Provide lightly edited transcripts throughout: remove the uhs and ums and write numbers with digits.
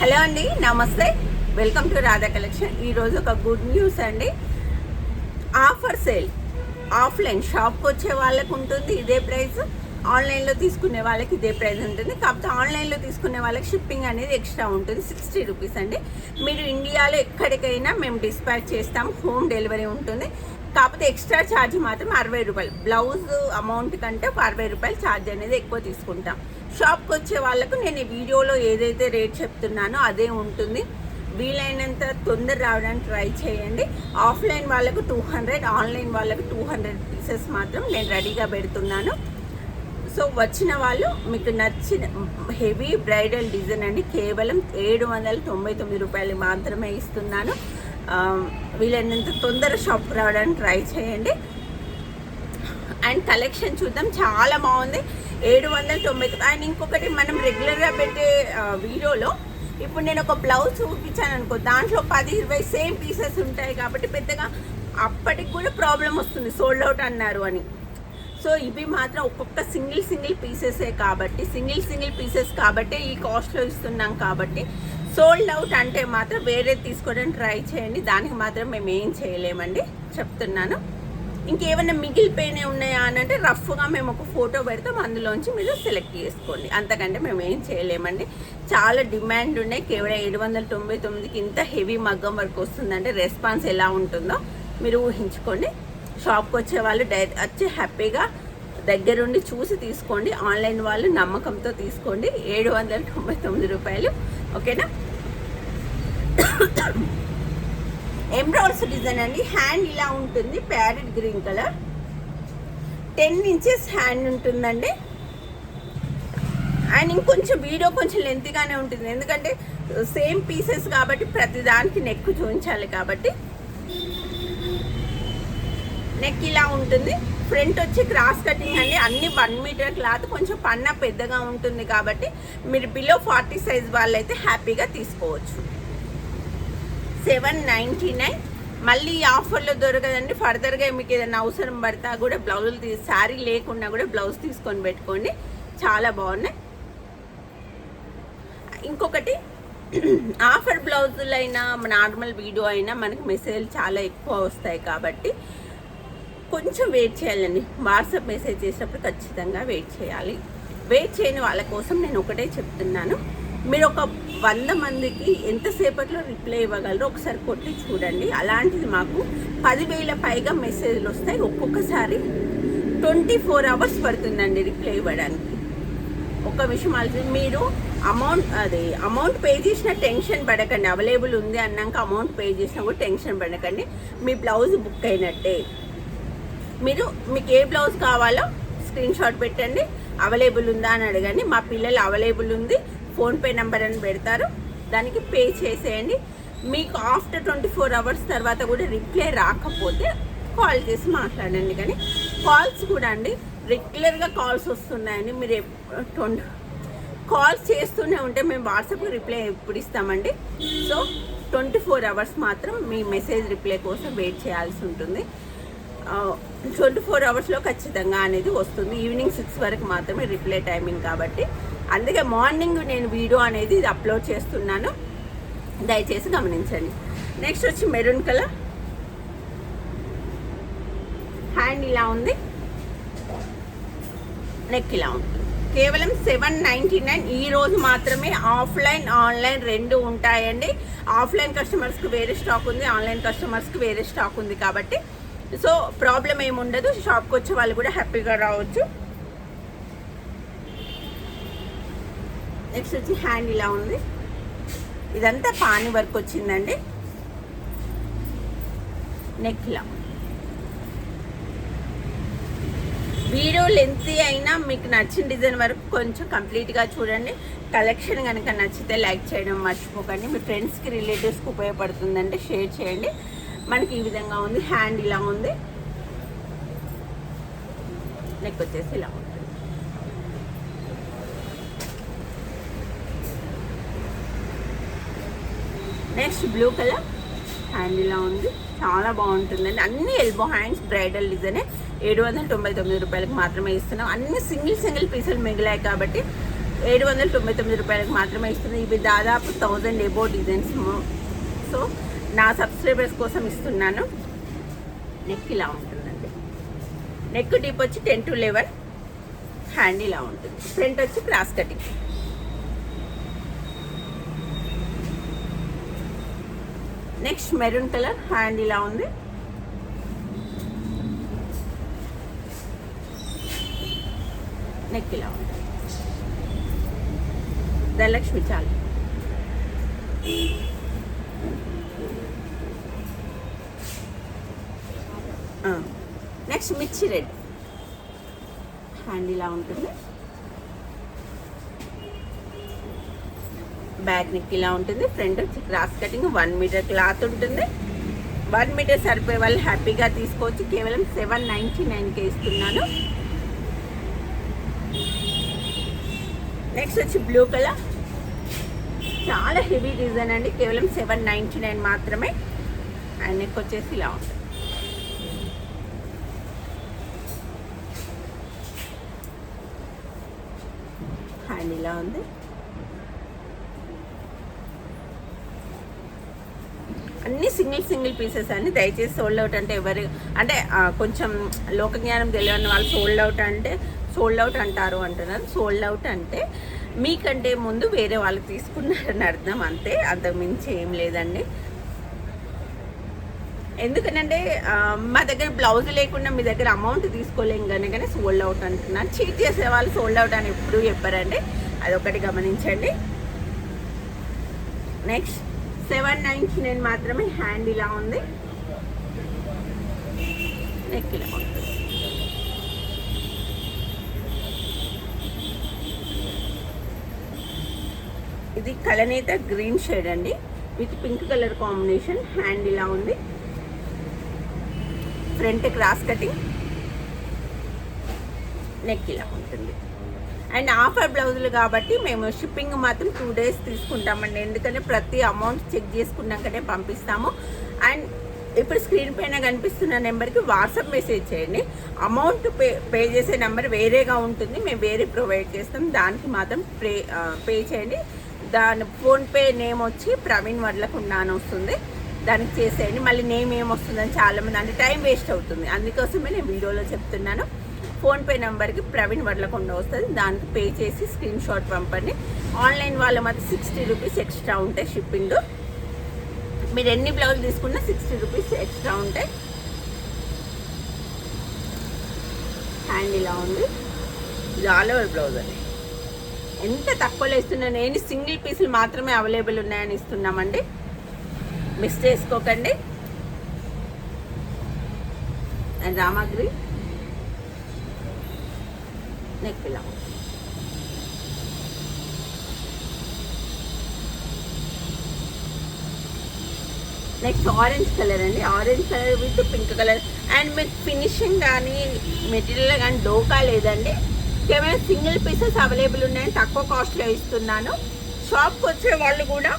Hello అండి, నమస్తే. Welcome to Radha collection. ఈరోజు ఒక గుడ్ న్యూస్ అండి. Offer sale. ఆఫ్లైన్ షాప్కి వచ్చే వాళ్ళకు ఉంటుంది ఇదే ప్రైస్, ఆన్లైన్లో తీసుకునే వాళ్ళకి ఇదే ప్రైస్ ఉంటుంది. కాకపోతే ఆన్లైన్లో తీసుకునే వాళ్ళకి షిప్పింగ్ అనేది ఎక్స్ట్రా ఉంటుంది, 60 రూపీస్ అండి. మీరు ఇండియాలో ఎక్కడికైనా మేము డిస్పాచ్ చేస్తాం, హోమ్ డెలివరీ ఉంటుంది. కాకపోతే ఎక్స్ట్రా ఛార్జ్ మాత్రం 60 రూపాయలు. బ్లౌజ్ అమౌంట్ కంటే ఒక 60 రూపాయలు ఛార్జ్ అనేది ఎక్కువ తీసుకుంటాం. షాప్కి వచ్చే వాళ్ళకు నేను ఈ వీడియోలో ఏదైతే రేట్ చెప్తున్నానో అదే ఉంటుంది. వీలైనంత తొందర రావడానికి ట్రై చేయండి. ఆఫ్లైన్ వాళ్ళకు 200, ఆన్లైన్ వాళ్ళకు 200 పీసెస్ మాత్రం నేను రెడీగా పెడుతున్నాను. సో వచ్చిన వాళ్ళు మీకు నచ్చిన హెవీ బ్రైడల్ డిజైన్ అండి, కేవలం 799 రూపాయలు మాత్రమే ఇస్తున్నాను. వీలైనంత తొందర షాప్కి రావడానికి ట్రై చేయండి. అండ్ కలెక్షన్ చూద్దాం, చాలా బాగుంది. 790. అండ్ ఇంకొకటి, మనం రెగ్యులర్గా పెట్టే వీడియోలో ఇప్పుడు నేను ఒక బ్లౌజ్ చూపించాను అనుకో, దాంట్లో 10-20 సేమ్ పీసెస్ ఉంటాయి కాబట్టి పెద్దగా అప్పటికి కూడా ప్రాబ్లం వస్తుంది, సోల్డ్ అవుట్ అన్నారు అని. సో ఇవి మాత్రం ఒక్కొక్క సింగిల్ పీసెసే కాబట్టి, సింగిల్ పీసెస్ కాబట్టి ఈ కాస్ట్లో ఇస్తున్నాం. కాబట్టి సోల్డ్ అవుట్ అంటే మాత్రం వేరే తీసుకోవడానికి ట్రై చేయండి. దానికి మాత్రం మేము ఏం చేయలేమండి, చెప్తున్నాను. ఇంకేమైనా మిగిలిపోయినవి ఉన్నాయా అని అంటే రఫ్గా మేము ఒక ఫోటో పెడతాం, అందులోంచి మీరు సెలెక్ట్ చేసుకోండి. అంతకంటే మేము ఏం చేయలేమండి. చాలా డిమాండ్ ఉన్నాయి. కేవలం 799కి ఇంత హెవీ మగ్గం వర్క్ వస్తుందంటే రెస్పాన్స్ ఎలా ఉంటుందో మీరు ఊహించుకోండి. షాప్కి వచ్చే వాళ్ళు వచ్చి హ్యాపీగా దగ్గరుండి చూసి తీసుకోండి. ఆన్లైన్ వాళ్ళు నమ్మకంతో తీసుకోండి. 799 రూపాయలు, ఓకేనా. ఎంబ్రాయిడరీ డిజైన్ అండి. హ్యాండ్ ఇలా ఉంటుంది, parrot green colour, 10 inches hand ఉంటుందండి. అండ్ ఇంకొంచెం వీడియో కొంచెం లెంత్గానే ఉంటుంది, ఎందుకంటే సేమ్ పీసెస్ కాబట్టి ప్రతిదానికి నెక్ చూపించాలి కాబట్టి. నెక్ ఇలా ఉంటుంది. ఫ్రంట్ వచ్చి క్రాస్ కటింగ్ అండి. అన్ని 1 మీటర్ క్లాత్, కొంచెం పన్న పెద్దగా ఉంటుంది కాబట్టి మీరు బిలో 40 సైజ్ వాళ్ళైతే హ్యాపీగా తీసుకోవచ్చు. 799. మళ్ళీ ఈ ఆఫర్లో దొరకదండి. ఫర్దర్గా మీకు ఏదైనా అవసరం పడతా కూడా బ్లౌజులు శారీ లేకుండా కూడా బ్లౌజ్ తీసుకొని పెట్టుకోండి, చాలా బాగున్నాయి. ఇంకొకటి, ఆఫర్ బ్లౌజులు అయినా నార్మల్ వీడియో అయినా మనకి మెసేజ్ చాలా ఎక్కువ వస్తాయి కాబట్టి కొంచెం వెయిట్ చేయాలండి. వాట్సాప్ మెసేజ్ చేసినప్పుడు ఖచ్చితంగా వెయిట్ చేయాలి. వెయిట్ చేయని వాళ్ళ కోసం నేను ఒకటే చెప్తున్నాను, మీరు ఒక 100 మందికి ఎంతసేపట్లో రిప్లై ఇవ్వగలరో ఒకసారి కొట్టి చూడండి. అలాంటిది మాకు 10,000 పైగా మెసేజ్లు వస్తాయి. ఒక్కొక్కసారి 24 అవర్స్ పడుతుందండి రిప్లై ఇవ్వడానికి. ఒక విషయం ఆలోచన, మీరు అమౌంట్ పే చేసిన టెన్షన్ పడకండి. అవైలబుల్ ఉంది అన్నాక అమౌంట్ పే చేసినా కూడా టెన్షన్ పడకండి. మీ బ్లౌజ్ బుక్ అయినట్టే. మీకు ఏ బ్లౌజ్ కావాలో స్క్రీన్ షాట్ పెట్టండి, అవైలబుల్ ఉందా అని అడగండి. మా పిల్లలు అవైలబుల్ ఉంది, ఫోన్పే నెంబర్ అని పెడతారు, దానికి పే చేసేయండి. మీకు ఆఫ్టర్ 24 అవర్స్ తర్వాత కూడా రిప్లై రాకపోతే కాల్ చేసి మాట్లాడండి. కానీ కాల్స్ కూడా అండి, రెగ్యులర్గా కాల్స్ వస్తున్నాయండి. మీరు కాల్స్ చేస్తూనే ఉంటే మేము వాట్సాప్కి రిప్లై ఎప్పుడు ఇస్తామండి. సో 24 అవర్స్ మాత్రం మీ మెసేజ్ రిప్లై కోసం వెయిట్ చేయాల్సి ఉంటుంది. 24 అవర్స్లో ఖచ్చితంగా అనేది వస్తుంది. ఈవినింగ్ 6 వరకు మాత్రమే రిప్లై టైమింగ్ కాబట్టి, అందుకే మార్నింగ్ నేను వీడియో అనేది ఇది అప్లోడ్ చేస్తున్నాను, దయచేసి గమనించండి. నెక్స్ట్ వచ్చి మెరూన్ కలర్. హ్యాండ్ ఇలా ఉంది, నెక్ ఇలా ఉంది. కేవలం 799. ఈ రోజు మాత్రమే. ఆఫ్లైన్ ఆన్లైన్ రెండు ఉంటాయండి. ఆఫ్లైన్ కస్టమర్స్కి వేరే స్టాక్ ఉంది, ఆన్లైన్ కస్టమర్స్కి వేరే స్టాక్ ఉంది కాబట్టి సో ప్రాబ్లం ఏముండదు. షాప్కి వచ్చే వాళ్ళు కూడా హ్యాపీగా రావచ్చు. నెక్స్ట్ వచ్చి హ్యాండ్ ఇలా ఉంది. ఇదంతా పాని వర్క్ వచ్చిందండి. నెక్ ఇలా. వీడియో లెంతీ అయినా మీకు నచ్చిన డిజైన్ వరకు కొంచెం కంప్లీట్గా చూడండి. కలెక్షన్ కనుక నచ్చితే లైక్ చేయడం మర్చిపోకండి. మీ ఫ్రెండ్స్కి రిలేటివ్స్కి ఉపయోగపడుతుందంటే షేర్ చేయండి. మనకి ఈ విధంగా ఉంది. హ్యాండ్ ఇలా ఉంది, నెక్ వచ్చేసి ఇలా ఉంది. Next blue colour. హ్యాండ్ ఇలా ఉంది, చాలా బాగుంటుందండి. అన్ని ఎల్బో హ్యాండ్స్, బ్రైడల్ డిజైనే. 799 రూపాయలకు మాత్రమే ఇస్తున్నాం. అన్ని సింగిల్ పీసులు మిగిలాయి కాబట్టి 799 మాత్రమే ఇస్తుంది. ఇవి దాదాపు 1000 ఎబో డిజైన్స్. సో నా సబ్స్క్రైబర్స్ కోసం ఇస్తున్నాను. నెక్ ఇలా ఉంటుందండి. నెక్ డీప్ వచ్చి 10 to 11, హ్యాండ్ ఇలా ఉంటుంది. ఫ్రంట్ వచ్చి cross cutting. Next maroon colour, hand ఇలా ఉంది. నెక్ ఇలా ఉంది. ధనలక్ష్మి చాలు. నెక్స్ట్ మిర్చి రెడ్, హ్యాండ్ ఇలా ఉంటుంది. బ్యాక్ నెక్ ఇలా ఉంటుంది. ఫ్రంట్ వచ్చి క్రాస్ కటింగ్. 1 మీటర్ క్లాత్ ఉంటుంది. 1 మీటర్ సరిపోయే వాళ్ళు హ్యాపీగా తీసుకోవచ్చు. కేవలం 799కే ఇస్తున్నాను. నెక్స్ట్ వచ్చి బ్లూ కలర్, చాలా హెవీ డిజైన్ అండి. కేవలం 799 మాత్రమే. అండ్ నెక్ వచ్చేసి ఇలా ఉంటుంది. హ్యాండ్ ఇలా ఉంది. అన్ని సింగిల్ పీసెస్ అండి. దయచేసి సోల్డ్ అవుట్ అంటే ఎవరు అంటే కొంచెం లోక జ్ఞానం తెలియని వాళ్ళు సోల్డ్ అవుట్ అంటే సోల్డ్ అవుట్ అంటారు అంటున్నారు. సోల్డ్ అవుట్ అంటే మీకంటే ముందు వేరే వాళ్ళు తీసుకున్నారని అర్థం, అంతే. అంతకు మించి ఏం లేదండి. ఎందుకంటే మా దగ్గర బ్లౌజ్ లేకుండా మీ దగ్గర అమౌంట్ తీసుకోలేం కనుకనే సోల్డ్ అవుట్ అంటున్నాను. చీట్ చేసే వాళ్ళు సోల్డ్ అవుట్ అని ఎప్పుడూ చెప్పారండి. అదొకటి గమనించండి. నెక్స్ట్ 799 మాత్రమే. హ్యాండ్ ఇలా ఉంది. నెక్ ఇలా ఉంటుంది. ఇది కలనేత గ్రీన్ షేడ్ అండి, with pink colour combination. Hand ఇలా ఉంది. Front cross cutting. నెక్ ఇలా ఉంటుంది. అండ్ ఆఫర్ బ్లౌజులు కాబట్టి మేము షిప్పింగ్ మాత్రం 2 days తీసుకుంటామండి. ఎందుకంటే ప్రతి అమౌంట్ చెక్ చేసుకున్నాకనే పంపిస్తాము. అండ్ ఇప్పుడు స్క్రీన్ పైన కనిపిస్తున్న నెంబర్కి వాట్సాప్ మెసేజ్ చేయండి. అమౌంట్ పే చేసే నెంబర్ వేరేగా ఉంటుంది, మేము వేరే ప్రొవైడ్ చేస్తాం. దానికి మాత్రం పే చేయండి. దాని ఫోన్పే నేమ్ వచ్చి ప్రవీణ్ వడ్లకుండ అని వస్తుంది, దానికి చేసేయండి. మళ్ళీ నేమ్ ఏమొస్తుందని చాలామంది అంటే టైం వేస్ట్ అవుతుంది. అందుకోసమే నేను వీడియోలో చెప్తున్నాను. ఫోన్పే నెంబర్కి ప్రవీణ్ వడ్లకుండ వస్తుంది, దానికి పే చేసి స్క్రీన్ షాట్ పంపండి. ఆన్లైన్ వాళ్ళ మాత్రం 60 రూపీస్ ఎక్స్ట్రా ఉంటాయి షిప్పింగ్. మీరు ఎన్ని బ్లౌజ్ తీసుకున్నా 60 రూపీస్ ఎక్స్ట్రా ఉంటాయి. హ్యాండ్ ఇలా ఉంది. ఇది ఆల్ ఓవర్ బ్లౌజ్ అండి. ఎంత తక్కువలో ఇస్తున్నాను. నేను సింగిల్ పీసులు మాత్రమే అవైలబుల్ ఉన్నాయని ఇస్తున్నామండి, మిస్ చేసుకోకండి. అండ్ రామగ్రి నెక్ ఇలా. నెక్స్ట్ ఆరెంజ్ కలర్ అండి. Orange colour with pink colour. And మీకు ఫినిషింగ్ కానీ మెటీరియల్ కానీ డోకా లేదండి. కేవలం సింగిల్ పీసెస్ అవైలబుల్ ఉన్నాయని తక్కువ కాస్ట్లో ఇస్తున్నాను. షాప్కి వచ్చే వాళ్ళు కూడా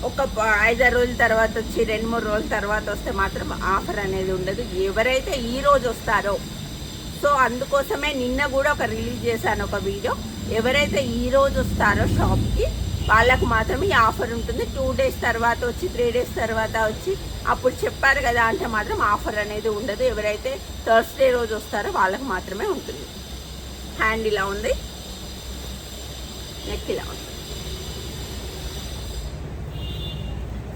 ఒక 5-6 రోజుల తర్వాత వచ్చి 2-3 రోజుల తర్వాత వస్తే మాత్రం ఆఫర్ అనేది ఉండదు. ఎవరైతే ఈరోజు వస్తారో, సో అందుకోసమే నిన్న కూడా ఒక రిలీజ్ చేశాను ఒక వీడియో. ఎవరైతే ఈరోజు వస్తారో షాప్కి వాళ్ళకు మాత్రమే ఈ ఆఫర్ ఉంటుంది. 2 days తర్వాత వచ్చి 3 days తర్వాత వచ్చి అప్పుడు చెప్పారు కదా అంటే మాత్రం ఆఫర్ అనేది ఉండదు. ఎవరైతే థర్స్డే రోజు వస్తారో వాళ్ళకు మాత్రమే ఉంటుంది. హ్యాండ్ ఇలా ఉంది. నెక్ ఇలా ఉంది.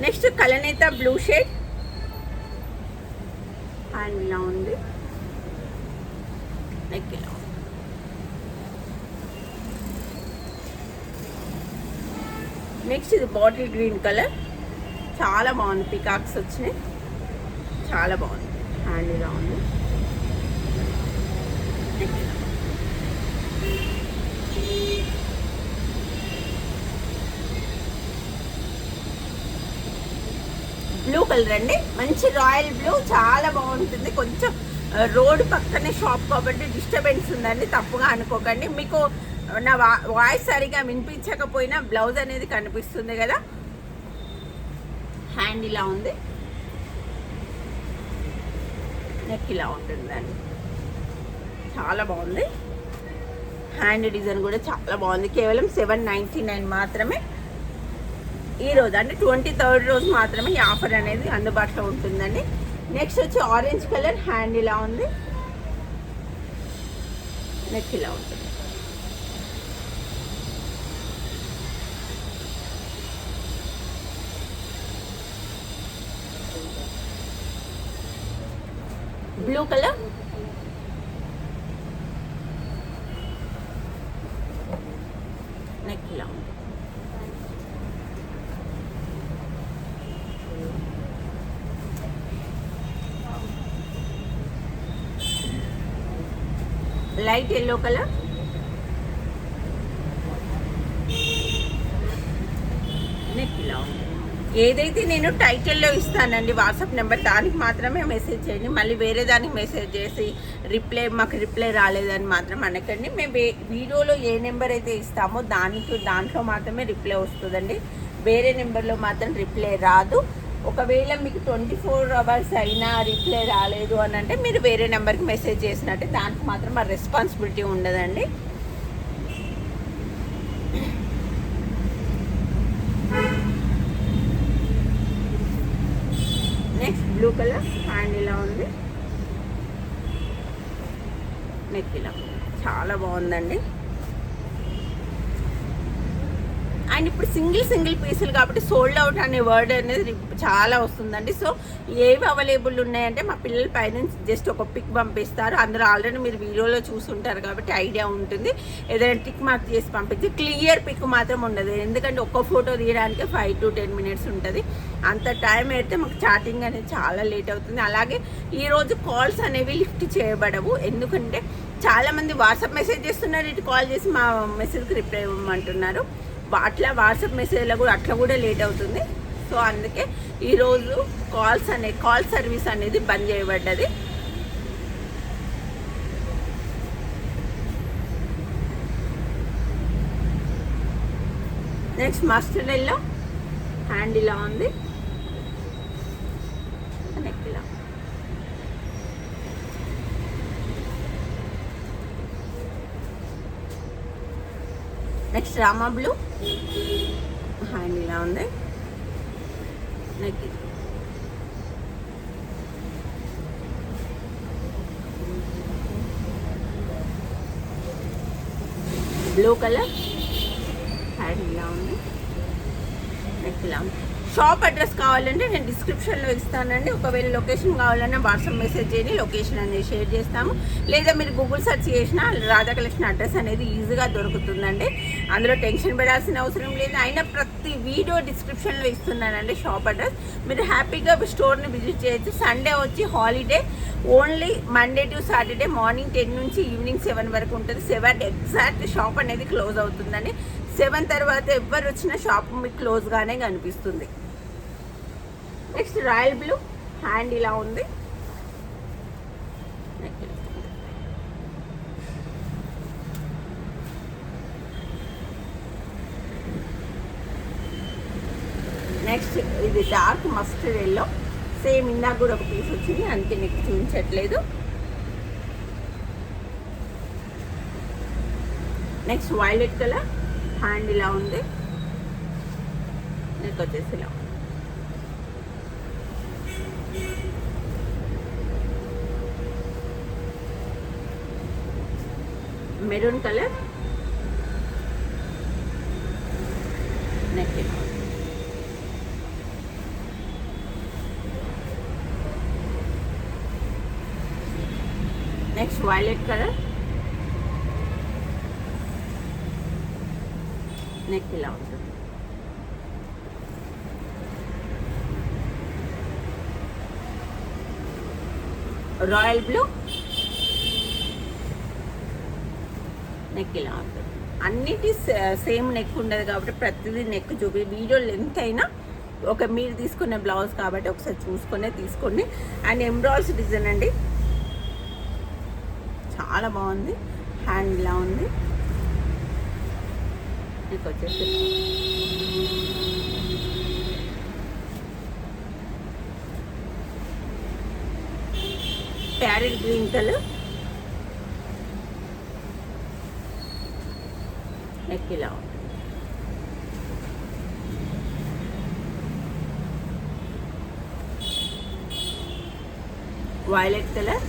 నెక్స్ట్ కలనేత బ్లూ షేడ్. హ్యాండ్ ఇలా ఉంది. నెక్ ఇలా ఉంది. నెక్స్ట్ ఇది బాటిల్ గ్రీన్ కలర్, చాలా బాగుంది. పికాక్స్ వచ్చినాయి, చాలా బాగుంది. హ్యాండ్ ఇలా ఉంది. బ్లూ కలర్ అండి, మంచి రాయల్ బ్లూ, చాలా బాగుంటుంది. కొంచెం రోడ్ పక్కనే షాప్ కాబట్టి డిస్టర్బెన్స్ ఉందండి, తప్పుగా అనుకోకండి. మీకు నా వాయిస్ సరిగా వినిపించకపోయినా బ్లౌజ్ అనేది కనిపిస్తుంది కదా. హ్యాండ్ ఇలా ఉంది. నెక్ ఇలా ఉంటుందండి, చాలా బాగుంది. హ్యాండ్ డిజైన్ కూడా చాలా బాగుంది. కేవలం 799 మాత్రమే. ఈ రోజు అంటే 23rd రోజు మాత్రమే ఈ ఆఫర్ అనేది అందుబాటులో ఉంటుందండి. నెక్స్ట్ వచ్చి ఆరెంజ్ కలర్, హ్యాండ్ ఇలా ఉంది, నెక్ ఇలా ఉంటుంది. బ్లూ కలర్, నెక్ ఇలా ఉంది. లైట్ ఎల్లో కలర్, నెక్ ఇలా ఉంది. ఏదైతే నేను టైటిల్లో ఇస్తానండి వాట్సాప్ నెంబర్, దానికి మాత్రమే మెసేజ్ చేయండి. మళ్ళీ వేరే దానికి మెసేజ్ చేసి మాకు రిప్లై రాలేదని మాత్రం అనకండి. మేము వీడియోలో ఏ నెంబర్ అయితే ఇస్తామో దాంట్లో మాత్రమే రిప్లై వస్తుందండి. వేరే నెంబర్లో మాత్రం రిప్లై రాదు. ఒకవేళ మీకు 24 hours అయినా రిప్లై రాలేదు అని అంటే మీరు వేరే నెంబర్కి మెసేజ్ చేసినట్టే, దానికి మాత్రం ఆ రెస్పాన్సిబిలిటీ ఉండదండి. నెక్స్ట్ బ్లూ కలర్, హ్యాండ్ ఇలా ఉంది, నెక్ ఇలా చాలా బాగుందండి. అండ్ ఇప్పుడు సింగిల్ పీసులు కాబట్టి సోల్డ్ అవుట్ అనే వర్డ్ అనేది చాలా వస్తుందండి. సో ఏవి అవైలబుల్ ఉన్నాయంటే మా పిల్లల పైనుంచి జస్ట్ ఒక పిక్ పంపిస్తారు. అందులో ఆల్రెడీ మీరు వీడియోలో చూసుంటారు కాబట్టి ఐడియా ఉంటుంది. ఏదైనా టిక్ మార్క్ చేసి పంపించి క్లియర్ పిక్ మాత్రం ఉండదు. ఎందుకంటే ఒక్క ఫోటో తీయడానికి 5 to 10 minutes ఉంటుంది. అంత టైం అయితే మాకు చాటింగ్ అనేది చాలా లేట్ అవుతుంది. అలాగే ఈరోజు కాల్స్ అనేవి లిఫ్ట్ చేయబడవు. ఎందుకంటే చాలామంది వాట్సాప్ మెసేజ్ చేస్తున్నారు, ఇటు కాల్ చేసి మా మెసేజ్కి రిప్లై ఇవ్వమంటున్నారు. అట్లా వాట్సాప్ మెసేజ్లో కూడా అట్లా కూడా లేట్ అవుతుంది. సో అందుకే ఈరోజు కాల్ సర్వీస్ అనేది బంద్ చేయబడ్డది. నెక్స్ట్ మస్టర్డ్ ఎల్లో, హ్యాండ్ ఇలా ఉంది, నెక్ ఇలా. నెక్స్ట్ రామా బ్లూ, హ్యాండ్ ఇలా ఉంది, నెక్. బ్లూ కలర్, హ్యాండ్ ఇలా ఉంది, నెక్ ఇలా ఉంది. షాప్ అడ్రస్ కావాలంటే నేను డిస్క్రిప్షన్లో ఇస్తానండి. ఒకవేళ లొకేషన్ కావాలన్నా వాట్సాప్ మెసేజ్ చేయండి, లొకేషన్ అనేది షేర్ చేస్తాము. లేదా మీరు గూగుల్ సెర్చ్ చేసినా రాధా కలెక్షన్ అడ్రస్ అనేది ఈజీగా దొరుకుతుందండి. అందులో టెన్షన్ పడాల్సిన అవసరం లేదు. అయినా ప్రతి వీడియో డిస్క్రిప్షన్లో ఇస్తున్నానండి షాప్ అడ్రస్. మీరు హ్యాపీగా స్టోర్ని విజిట్ చేయొచ్చు. సండే వచ్చి holiday, only Monday to Saturday morning 10 నుంచి ఈవినింగ్ 7 వరకు ఉంటుంది. 7 ఎగ్జాక్ట్ షాప్ అనేది క్లోజ్ అవుతుందండి. 7 తర్వాత ఎవరు వచ్చినా షాప్ మీకు క్లోజ్గానే కనిపిస్తుంది. నెక్స్ట్ రాయల్ బ్లూ, హ్యాండ్ ఇలా ఉంది, నెక్స్ట్ ఇది డార్క్ మస్టర్డ్ ఎల్లో, సేమ్ ఇందాక కూడా ఒక పీస్ వచ్చింది, అందుకే నీకు చూపించట్లేదు. నెక్స్ట్ వైలెట్ కలర్, హ్యాండ్ ఇలా ఉంది, నెక్ వచ్చేసి ఇలా. Maroon colour, neck. Next violet colour, neck ఇలా ఉంటుంది. రాయల్ బ్లూ, నెక్ ఇలా ఉంటుంది. అన్నిటి సేమ్ నెక్ ఉండదు కాబట్టి ప్రతిదీ నెక్ వీడియో లెంత్ అయినా మీరు తీసుకునే బ్లౌజ్ కాబట్టి ఒకసారి చూసుకునే తీసుకోండి. అండ్ ఎంబ్రాయిడరీ డిజైన్ అండి, చాలా బాగుంది. హ్యాండ్ ఇలా ఉంది, నెక్ వచ్చేసి ప్యారెట్ గ్రీన్ కలర్, నెక్ ఇలా ఉంటుంది. Violet colour.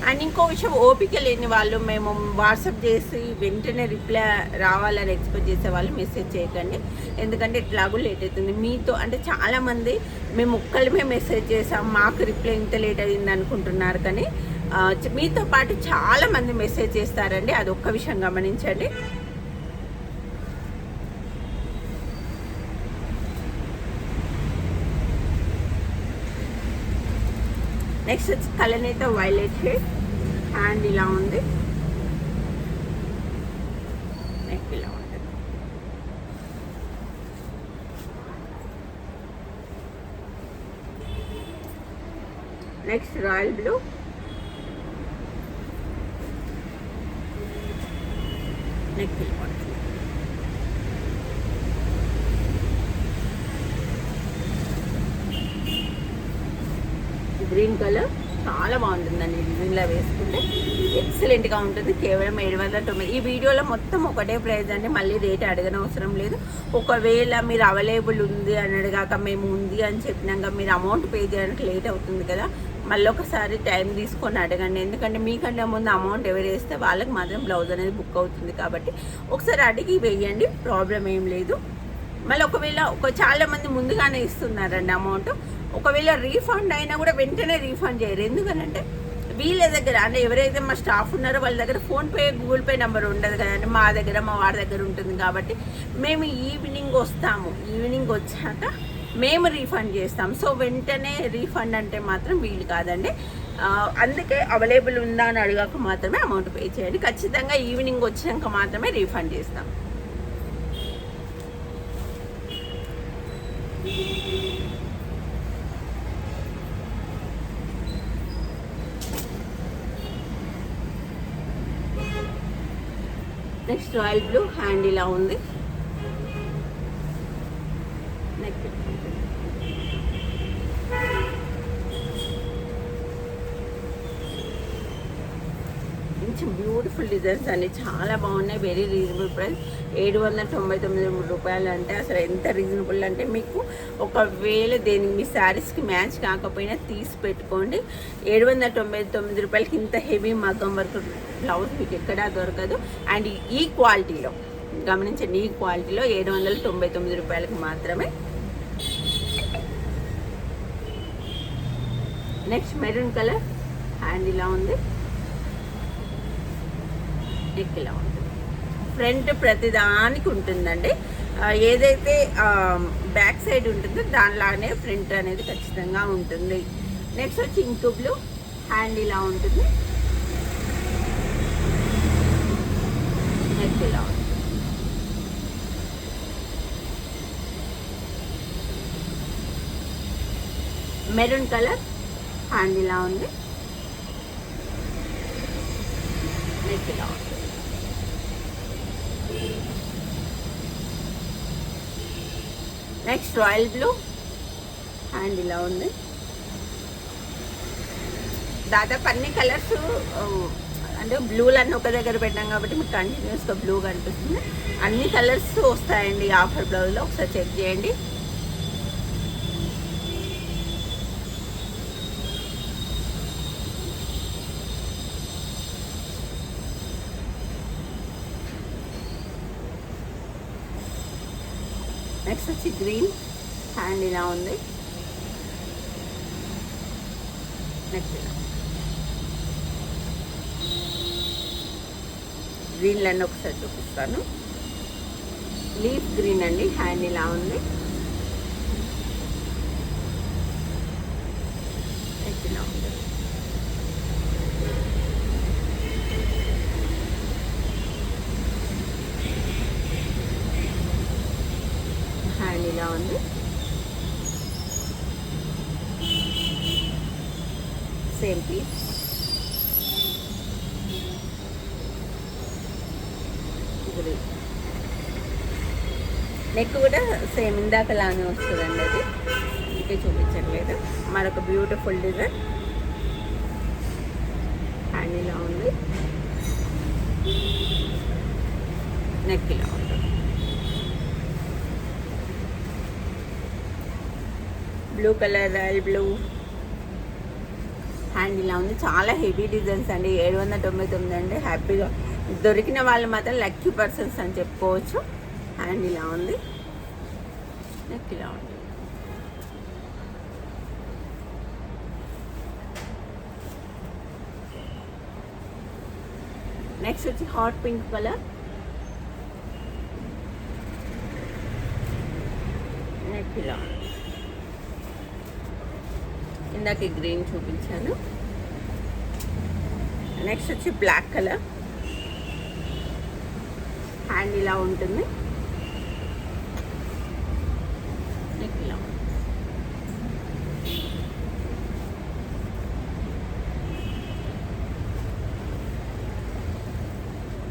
అండ్ ఇంకో విషయం, ఓపిక లేని వాళ్ళు మేము వాట్సాప్ చేసి వెంటనే రిప్లై రావాలని ఎక్స్పెక్ట్ చేసే వాళ్ళు మెసేజ్ చేయకండి, ఎందుకంటే ఇట్లాగూ లేట్ అవుతుంది. మీతో అంటే చాలామంది మేము ఒక్కళ్ళమే మెసేజ్ చేసాం మాకు రిప్లై ఇంత లేట్ అయింది అనుకుంటున్నారు, కానీ మీతో పాటు చాలామంది మెసేజ్ చేస్తారండి, అది ఒక్క విషయం గమనించండి. నెక్స్ట్ వచ్చి కలర్ అయితే వైలెట్ షేడ్. హ్యాండ్ ఇలా ఉంది, నెక్ ఇలా ఉంటుంది. Next royal blue. నెక్ ఇలా ఉంటుంది. గ్రీన్ కలర్ చాలా బాగుంటుందండి, డిజైన్లో వేసుకుంటే ఎక్సలెంట్గా ఉంటుంది. కేవలం 790. ఈ వీడియోలో మొత్తం ఒకటే ప్రైస్ అండి, మళ్ళీ రేట్ అడగనవసరం లేదు. ఒకవేళ మీరు అవైలబుల్ ఉంది అని అడిగాక మేము ఉంది అని చెప్పినాక మీరు అమౌంట్ పే చేయడానికి లేట్ అవుతుంది కదా, మళ్ళీ ఒకసారి టైం తీసుకొని అడగండి, ఎందుకంటే మీకంటే ముందు అమౌంట్ ఎవరు వేస్తే వాళ్ళకి మాత్రం బ్లౌజ్ అనేది బుక్ అవుతుంది. కాబట్టి ఒకసారి అడిగి వేయండి, ప్రాబ్లం ఏం లేదు. మళ్ళీ ఒకవేళ చాలామంది ముందుగానే ఇస్తున్నారండి అమౌంట్, ఒకవేళ రీఫండ్ అయినా కూడా వెంటనే రీఫండ్ చేయరు, ఎందుకనంటే వీళ్ళ దగ్గర అంటే ఎవరైతే మా స్టాఫ్ ఉన్నారో వాళ్ళ దగ్గర ఫోన్పే గూగుల్ పే నెంబర్ ఉండదు కదండి, మా దగ్గర మా వాడి దగ్గర ఉంటుంది. కాబట్టి మేము ఈవినింగ్ వస్తాము, ఈవినింగ్ వచ్చాక మేము రీఫండ్ చేస్తాం. సో వెంటనే రీఫండ్ అంటే మాత్రం వీలు కాదండి, అందుకే అవైలబుల్ ఉందా అని అడిగాక మాత్రమే అమౌంట్ పే చేయండి. ఖచ్చితంగా ఈవినింగ్ వచ్చినాక మాత్రమే రీఫండ్ చేస్తాం. Next royal blue. హ్యాండ్ ఇలా ఉంది, నెక్ మంచి బ్యూటిఫుల్ డిజైన్స్ అన్ని చాలా బాగున్నాయి. వెరీ రీజనబుల్ ప్రైస్, 799 రూపాయలు అంటే అసలు ఎంత రీజనబుల్ అంటే, మీకు ఒకవేళ దేనికి మీ శారీస్కి మ్యాచ్ కాకపోయినా తీసి పెట్టుకోండి. 799 రూపాయలకి ఇంత హెవీ మగ్గం వర్క్ బ్లౌజ్ మీకు ఎక్కడా దొరకదు. అండ్ ఈ క్వాలిటీలో గమనించండి, ఈ క్వాలిటీలో 799 రూపాయలకి మాత్రమే. Next maroon colour. హ్యాండ్ ఇలా ఉంది, నెక్ ఇలా ఉంటుంది. ఫ్రంట్ ప్రతిదానికి ఉంటుందండి, ఏదైతే బ్యాక్ సైడ్ ఉంటుందో దానిలానే ఫ్రంట్ అనేది ఖచ్చితంగా ఉంటుంది. నెక్స్ట్ వచ్చి ఇంకు బ్లూ. హ్యాండ్ ఇలా ఉంటుంది, నెక్ ఇలా ఉంటుంది. Maroon colour. హ్యాండ్ ఇలా ఉంది, నెక్ ఇలా ఉంది. Next royal blue. హ్యాండ్ ఇలా ఉంది. దాదాపు అన్ని కలర్స్ అంటే బ్లూలన్నీ ఒక దగ్గర పెట్టాం కాబట్టి మీకు కంటిన్యూస్గా బ్లూ కనిపిస్తుంది. అన్ని కలర్స్ వస్తాయండి ఆఫర్ బ్లౌజ్లో, ఒకసారి చెక్ చేయండి. నెక్స్ట్ వచ్చి గ్రీన్. హ్యాండ్ ఇలా ఉంది, నెక్స్ట్ ఇలా. గ్రీన్లన్నీ ఒకసారి చూపిస్తాను. లీఫ్ గ్రీన్ అండి, హ్యాండ్ ఇలా ఉంది, నెక్స్ట్ ఇలా ఉంది. హ్యాండ్ ఇలా ఉంది, సేమ్ పీస్. నెక్ కూడా సేమ్ ఇందాకలానే వస్తుందండి, అది ఇంకే చూపించట్లేదు. మరొక బ్యూటిఫుల్ డిజైన్. హ్యాండ్ ఇలా ఉంది, నెక్ ఇలా ఉంటుంది. Blue colour, royal blue, hand ఇలా ఉంది. చాలా హెవీ డిజైన్స్ అండి. 799 అండి. హ్యాపీగా దొరికిన వాళ్ళు మాత్రం లక్కీ పర్సన్స్ అని చెప్పుకోవచ్చు. హ్యాండ్ ఇలా ఉంది, నెక్ ఇలా ఉంది. నెక్స్ట్ వచ్చి హాట్ పింక్ కలర్, నెక్ ఇలా ఉంది. ఇందాక గ్రీన్ చూపించాను. నెక్స్ట్ వచ్చి బ్లాక్ కలర్, హ్యాండ్ ఇలా ఉంటుంది, నెక్ ఇలా ఉంటుంది.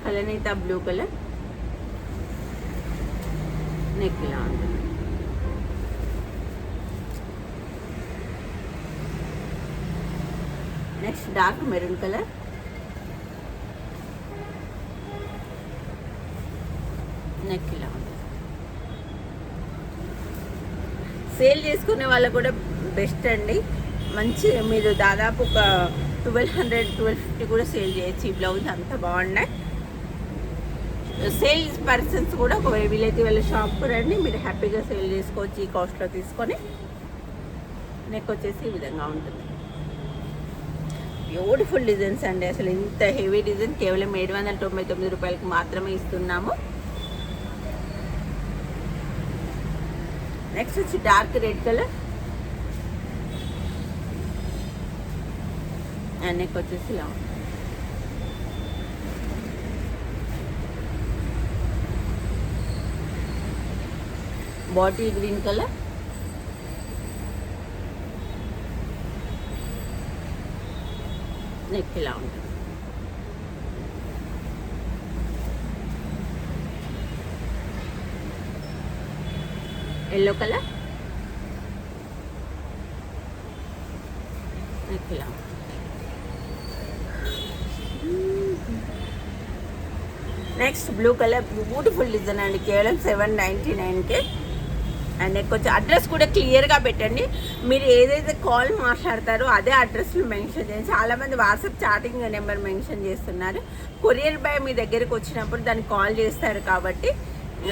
కలనైతే బ్లూ కలర్, నెక్ ఇలా ఉంటుంది. Next dark maroon colour, neck ఇలా ఉంది. సేల్ చేసుకునే వాళ్ళకు కూడా బెస్ట్ అండి. మంచి మీరు దాదాపు ఒక 1200-1250 కూడా సేల్ చేయొచ్చు. ఈ బ్లౌజ్ అంత బాగున్నాయి. సేల్స్ పర్సన్స్ కూడా ఒకవేళ వీలైతే వాళ్ళ షాప్కి రండి, మీరు హ్యాపీగా సేల్ చేసుకోవచ్చు ఈ కాస్ట్లో తీసుకొని. నెక్ వచ్చేసి ఈ విధంగా ఉంటుంది. బ్యూటిఫుల్ డిజైన్స్ అండి. అసలు ఇంత హెవీ డిజైన్ కేవలం 799 రూపాయలకి మాత్రమే ఇస్తున్నాము. నెక్స్ట్ వచ్చి dark red colour, and neck వచ్చేసి ఇలా ఉంది. బాటిల్ గ్రీన్ కలర్, నెక్ ఇలా ఉంటుంది. ఎల్లో కలర్, నెక్ ఇలా ఉంటుంది. Next blue colour, beautiful design అండి. కేవలం 799కే. అండ్ కొంచెం అడ్రస్ కూడా క్లియర్గా పెట్టండి. మీరు ఏదైతే కాల్ మాట్లాడతారో అదే అడ్రస్లో మెన్షన్ చేయండి. చాలామంది వాట్సాప్ చాటింగ్ నెంబర్ మెన్షన్ చేస్తున్నారు. కొరియర్ బాయ్ మీ దగ్గరికి వచ్చినప్పుడు దానికి కాల్ చేస్తారు కాబట్టి,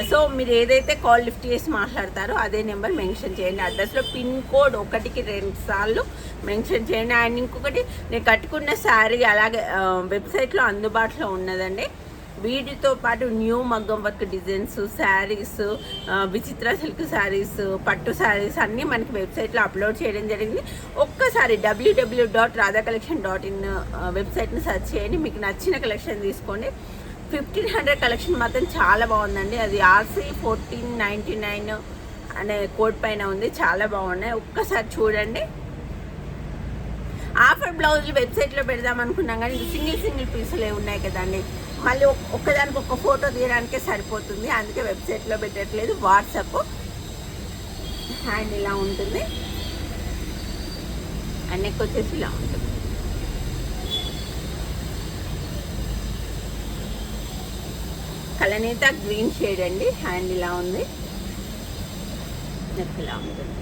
సో మీరు ఏదైతే కాల్ లిఫ్ట్ చేసి మాట్లాడతారో అదే నెంబర్ మెన్షన్ చేయండి. అడ్రస్లో పిన్ కోడ్ 1కి 2 సార్లు మెన్షన్ చేయండి. అండ్ ఇంకొకటి, నేను కట్టుకున్న శారీ అలాగే వెబ్సైట్లో అందుబాటులో ఉన్నదండి. వీటితో పాటు న్యూ మగ్గం వర్క్ డిజైన్స్, శారీస్, విచిత్ర సిల్క్ శారీస్, పట్టు శారీస్ అన్నీ మనకి వెబ్సైట్లో అప్లోడ్ చేయడం జరిగింది. ఒక్కసారి www.radhacollection.in వెబ్సైట్ని సెర్చ్ చేయండి. మీకు నచ్చిన కలెక్షన్ తీసుకోండి. 1500 కలెక్షన్ మాత్రం చాలా బాగుందండి. అది RC1499 అనే కోడ్ పైన ఉంది. చాలా బాగున్నాయి. ఒక్కసారి చూడండి. ఆఫర్ బ్లౌజులు వెబ్సైట్లో పెడదాం అనుకున్నాం కానీ సింగిల్ పీసులే ఉన్నాయి కదండి. మళ్ళీ ఒక్కదానికి ఒక ఫోటో తీయడానికే సరిపోతుంది. అందుకే వెబ్సైట్లో పెట్టట్లేదు. వాట్సాప్. హ్యాండ్ ఇలా ఉంటుంది, అండ్ నెక్ వచ్చేసి ఇలా ఉంటుంది. కలనేత గ్రీన్ షేడ్ అండి. హ్యాండ్ ఇలా ఉంది, నెక్ ఇలా ఉంటుంది.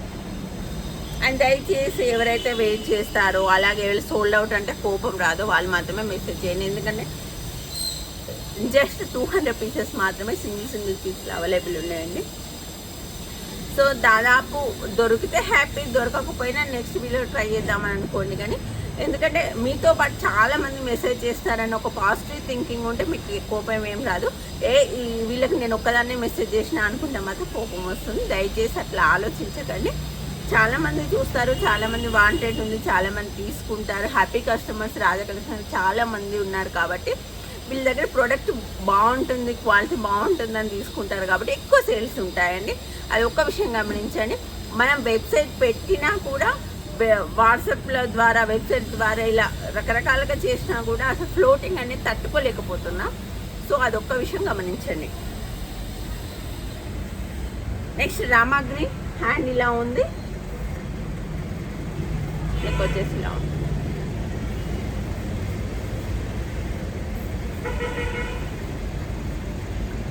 అండ్ దయచేసి ఎవరైతే వెయిట్ చేస్తారో, అలాగే సోల్డ్ అవుట్ అంటే కోపం రాదో వాళ్ళు మాత్రమే మెసేజ్ చేయండి. ఎందుకంటే జస్ట్ 200 పీసెస్ మాత్రమే సింగిల్ పీసులు అవైలబుల్ ఉన్నాయండి. సో దాదాపు దొరికితే హ్యాపీ, దొరకకపోయినా నెక్స్ట్ వీడియో ట్రై చేద్దామని అనుకోండి. కానీ ఎందుకంటే మీతో పాటు చాలామంది మెసేజ్ చేస్తారని ఒక పాజిటివ్ థింకింగ్ ఉంటే మీకు కోపం ఏం రాదు. వీళ్ళకి నేను ఒక్కదాన్నే మెసేజ్ చేసిన అనుకుంటే మాత్రం కోపం వస్తుంది. దయచేసి అట్లా ఆలోచించకండి. చాలామంది చూస్తారు, చాలామంది వాంటెడ్ ఉంది, చాలామంది తీసుకుంటారు. హ్యాపీ కస్టమర్స్ రాధా కలెక్షన్ చాలామంది ఉన్నారు కాబట్టి వీళ్ళ దగ్గర ప్రోడక్ట్ బాగుంటుంది, క్వాలిటీ బాగుంటుందని తీసుకుంటారు కాబట్టి ఎక్కువ సేల్స్ ఉంటాయండి. అది ఒక్క విషయం గమనించండి. మనం వెబ్సైట్ పెట్టినా కూడా వాట్సాప్ల ద్వారా, వెబ్సైట్ ద్వారా ఇలా రకరకాలుగా చేసినా కూడా అసలు ఫ్లోటింగ్ అనేది తట్టుకోలేకపోతున్నాం. సో అదొక్క విషయం గమనించండి. నెక్స్ట్ రామా గ్రీన్, హ్యాండ్ ఇలా ఉంది, నెక్ వచ్చేసి ఇలా ఉంది.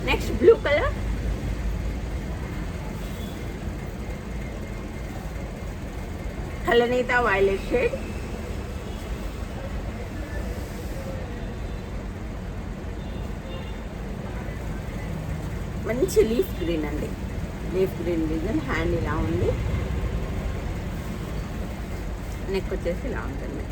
నెక్స్ట్ బ్లూ కలర్, కలనేత వైలెట్ షేడ్, మంచి లీఫ్ గ్రీన్ అండి. లీఫ్ గ్రీన్ డిజైన్, హ్యాండ్ ఇలా ఉంది, నెక్ వచ్చేసి ఇలా ఉంటుంది.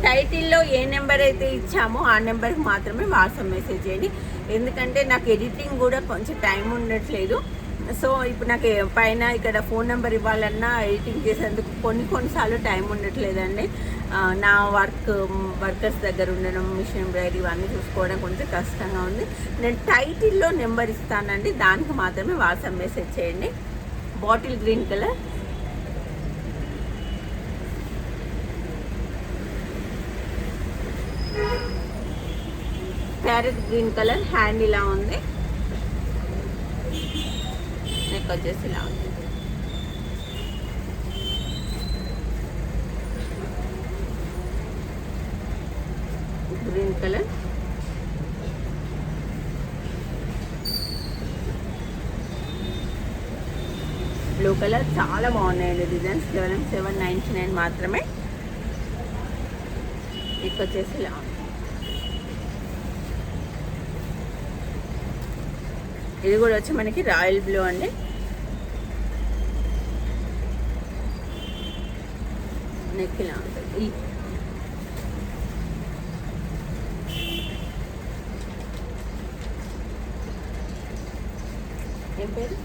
టైటిల్లో ఏ నెంబర్ అయితే ఇచ్చామో ఆ నెంబర్కి మాత్రమే వాట్సాప్ మెసేజ్ చేయండి. ఎందుకంటే నాకు ఎడిటింగ్ కూడా కొంచెం టైం ఉండట్లేదు. సో ఇప్పుడు నాకు పైన ఇక్కడ ఫోన్ నెంబర్ ఇవ్వాలన్నా ఎడిటింగ్ చేసేందుకు కొన్నిసార్లు టైం ఉండట్లేదండి. నా వర్కర్స్ దగ్గర ఉండడం, మిషన్ ఎంబ్రాయిడరీ ఇవన్నీ చూసుకోవడం కొంచెం కష్టంగా ఉంది. నేను టైటిల్లో నెంబర్ ఇస్తానండి, దానికి మాత్రమే వాట్సాప్ మెసేజ్ చేయండి. Bottle green colour, parrot green colour, hand ఇలా ఉంది, నెక్ వచ్చేసి ఇలా ఉంది. Green colour, blue colour. చాలా బాగున్నాయండి డిజైన్స్. కేవలం 799 మాత్రమే. నెక్ వచ్చేసి ఇలా ఉంది. ఇది కూడా వచ్చి మనకి రాయల్ బ్లూ అండి. నెక్ ఇలా ఉంటుంది. ఏం పేరు?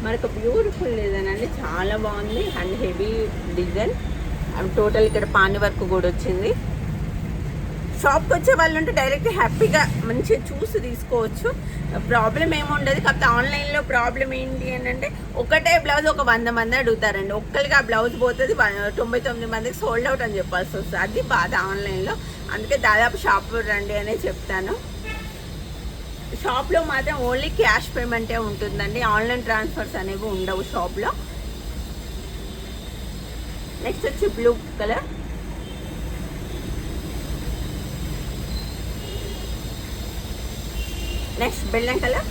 మరొక బ్యూటిఫుల్ డిజైన్ అండి, చాలా బాగుంది అండ్ హెవీ డిజైన్. టోటల్ ఇక్కడ పాని వర్క్ కూడా వచ్చింది. షాప్కి వచ్చే వాళ్ళు ఉంటే డైరెక్ట్ హ్యాపీగా మంచిగా చూసి తీసుకోవచ్చు, ప్రాబ్లం ఏముండదు. కాకపోతే ఆన్లైన్లో ప్రాబ్లం ఏంటి అని అంటే ఒకటే బ్లౌజ్ ఒక 100 మంది అడుగుతారండి. ఒక్కరికి ఆ బ్లౌజ్ పోతుంది, 99 మందికి సోల్డ్ అవుట్ అని చెప్పాల్సి వస్తుంది. అది బాధ ఆన్లైన్లో. అందుకే దాదాపు షాప్ రండి అనే చెప్తాను. షాప్లో మాత్రం ఓన్లీ క్యాష్ పేమెంటే ఉంటుందండి, ఆన్లైన్ ట్రాన్స్ఫర్స్ అనేవి ఉండవు షాప్లో. నెక్స్ట్ వచ్చి బ్లూ కలర్, నెక్స్ట్ బెల్లం కలర్,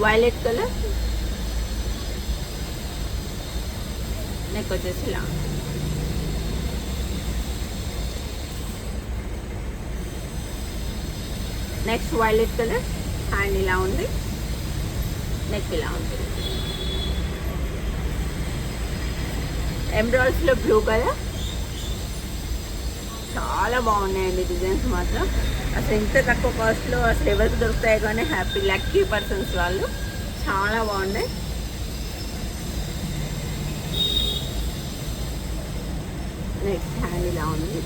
వైలెట్ కలర్, నెక్ వచ్చేసి ఇలా. నెక్స్ట్ వైలెట్ కలర్, హ్యాండ్ ఇలా ఉంది, నెక్ ఇలా ఉంది. ఎంబ్రాయిడరీలో బ్లూ కలర్. చాలా బాగున్నాయండి డిజైన్స్ మాత్రం. అసలు ఇంత తక్కువ కాస్ట్లో అసలు ఎవరికి దొరుకుతాయి కానీ హ్యాపీ లక్కీ పర్సన్స్ వాళ్ళు. చాలా బాగున్నాయి. నెక్స్ట్ హ్యాండ్ ఇలా ఉంది,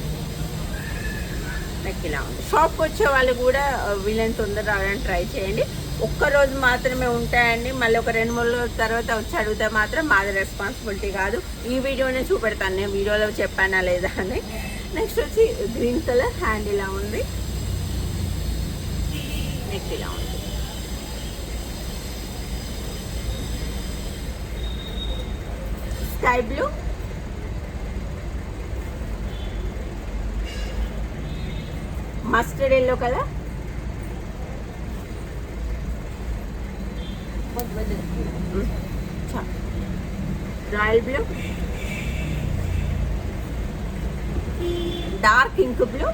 నెక్ ఇలా ఉంది. షాప్కి వచ్చే వాళ్ళు కూడా వీళ్ళని తొందర రావడానికి ట్రై చేయండి. ఒక్కరోజు మాత్రమే ఉంటాయండి, మళ్ళీ ఒక 2-3 రోజుల తర్వాత వచ్చి అడిగితే మాత్రం మాది రెస్పాన్సిబిలిటీ కాదు. ఈ వీడియోనే చూపెడతాను, నేను వీడియోలో చెప్పానా లేదా అని. నెక్స్ట్ వచ్చి గ్రీన్ కలర్, హ్యాండ్ ఇలా ఉంది, నెక్ ఇలా ఉంది. Sky blue, mustard yellow colour, royal blue, dark ink blue.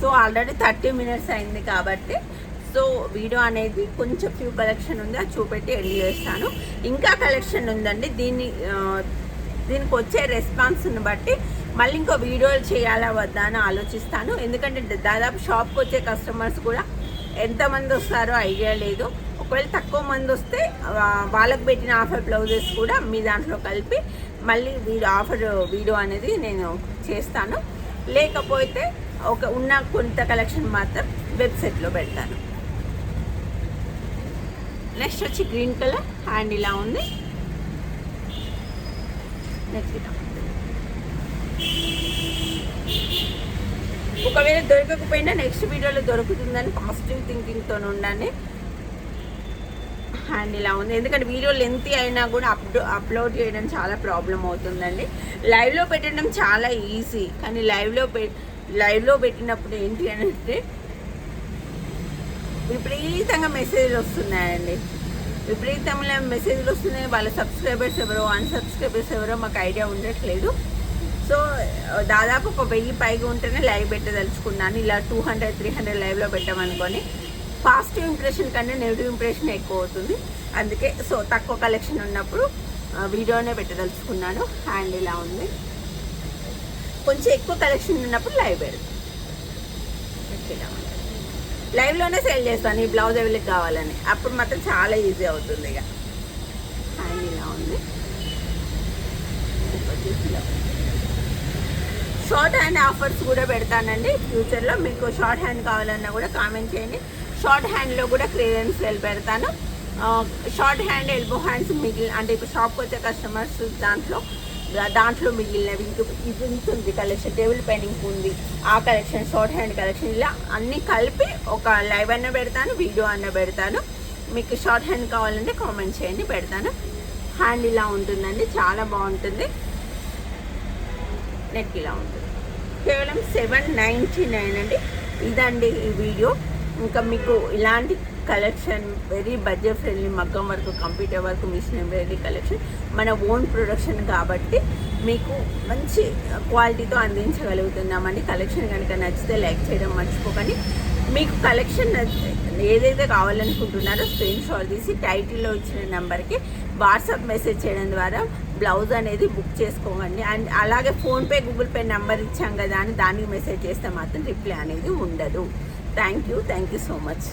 So already 30 minutes అయింది కాబట్టి సో వీడియో అనేది కొంచెం ఫ్యూ కలెక్షన్ ఉంది, అది చూపెట్టి ఎండ్ చేస్తాను. ఇంకా కలెక్షన్ ఉందండి. దీనికి వచ్చే రెస్పాన్స్ని బట్టి మళ్ళీ ఇంకో వీడియోలు చేయాలా వద్దా అని ఆలోచిస్తాను. ఎందుకంటే దాదాపు షాప్కి వచ్చే కస్టమర్స్ కూడా ఎంతమంది వస్తారో ఐడియా లేదు. ఒకవేళ తక్కువ మంది వస్తే వాళ్ళకి పెట్టిన ఆఫర్ బ్లౌజెస్ కూడా మీ దాంట్లో కలిపి మళ్ళీ ఆఫర్ వీడియో అనేది నేను చేస్తాను. లేకపోతే ఉన్న కొంత కలెక్షన్ మాత్రం వెబ్సైట్లో పెడతాను. నెక్స్ట్ వచ్చి గ్రీన్ కలర్ హ్యాండ్ ఇలా ఉంది. నెక్స్ట్ ఇలా ఒకవేళ దొరకకపోయినా నెక్స్ట్ వీడియోలో దొరుకుతుందని పాజిటివ్ థింకింగ్తో ఉండండి. హ్యాండ్ ఇలా ఉంది. ఎందుకంటే వీడియో లెంత్ అయినా కూడా అప్లోడ్ చేయడం చాలా ప్రాబ్లం అవుతుందండి. లైవ్లో పెట్టడం చాలా ఈజీ, కానీ లైవ్లో పెట్టినప్పుడు ఏంటి అంటే విపరీతంగా మెసేజ్లు వస్తున్నాయండి. విపరీతంగా మెసేజ్లు వస్తున్నాయి. వాళ్ళ సబ్స్క్రైబర్స్ ఎవరో అన్సబ్స్క్రైబర్స్ ఎవరో మాకు ఐడియా ఉండట్లేదు. సో దాదాపు ఒక 1000 పైగా ఉంటేనే లైవ్ పెట్టదలుచుకున్నాను. ఇలా 200-300 లైవ్లో పెట్టామనుకొని పాజిటివ్ ఇంప్రెషన్ కన్నా నెగిటివ్ ఇంప్రెషన్ ఎక్కువ అవుతుంది. అందుకే సో తక్కువ కలెక్షన్ ఉన్నప్పుడు వీడియోనే పెట్టదలుచుకున్నాను. హ్యాండ్ ఇలా ఉంది. కొంచెం ఎక్కువ కలెక్షన్ ఉన్నప్పుడు లైవ్ పెడతాను. ఇలా ఉంది. లైవ్లోనే సేల్ చేస్తాను ఈ బ్లౌజ్ ఎవరికి కావాలని. అప్పుడు మాత్రం చాలా ఈజీ అవుతుంది. ఇక హ్యాండ్ ఇలా ఉంది. షార్ట్ హ్యాండ్ ఆఫర్స్ కూడా పెడతానండి ఫ్యూచర్లో. మీకు షార్ట్ హ్యాండ్ కావాలన్నా కూడా కామెంట్ చేయండి. షార్ట్ హ్యాండ్లో కూడా క్లియరెన్స్ సేల్ పెడతాను. షార్ట్ హ్యాండ్ ఎల్బో హ్యాండ్స్ అంటే ఇప్పుడు షాప్కి వచ్చే కస్టమర్స్ దాంట్లో మిగిలినవి ఇది ఉంటుంది కలెక్షన్. టేబుల్ పెయింటింగ్ ఉంది, ఆ కలెక్షన్, షార్ట్ హ్యాండ్ కలెక్షన్, ఇలా అన్నీ కలిపి ఒక లైవ్ అన్న పెడతాను, వీడియో అన్న పెడతాను. మీకు షార్ట్ హ్యాండ్ కావాలంటే కామెంట్ చేయండి, పెడతాను. హ్యాండ్ ఇలా ఉంటుందండి, చాలా బాగుంటుంది. నెక్ ఇలా ఉంటుంది. కేవలం 799 అండి. ఇదండి ఈ వీడియో. ఇంకా మీకు ఇలాంటి కలెక్షన్ వెరీ బడ్జెట్ ఫ్రెండ్లీ మగ్గం work, computer work, machine embroidery collection మన ఓన్ ప్రొడక్షన్ కాబట్టి మీకు మంచి క్వాలిటీతో అందించగలుగుతున్నామండి. కలెక్షన్ కనుక నచ్చితే లైక్ చేయడం మర్చిపోకండి. మీకు కలెక్షన్ ఏదైతే కావాలనుకుంటున్నారో స్క్రీన్ షాట్ తీసి టైటిల్లో ఇచ్చిన నెంబర్కి వాట్సాప్ మెసేజ్ చేయడం ద్వారా బ్లౌజ్ అనేది బుక్ చేసుకోండి. అండ్ అలాగే ఫోన్పే, గూగుల్ పే నెంబర్ ఇచ్చాం కదా అని దానికి మెసేజ్ చేస్తే మాత్రం రిప్లై అనేది ఉండదు. Thank you so much.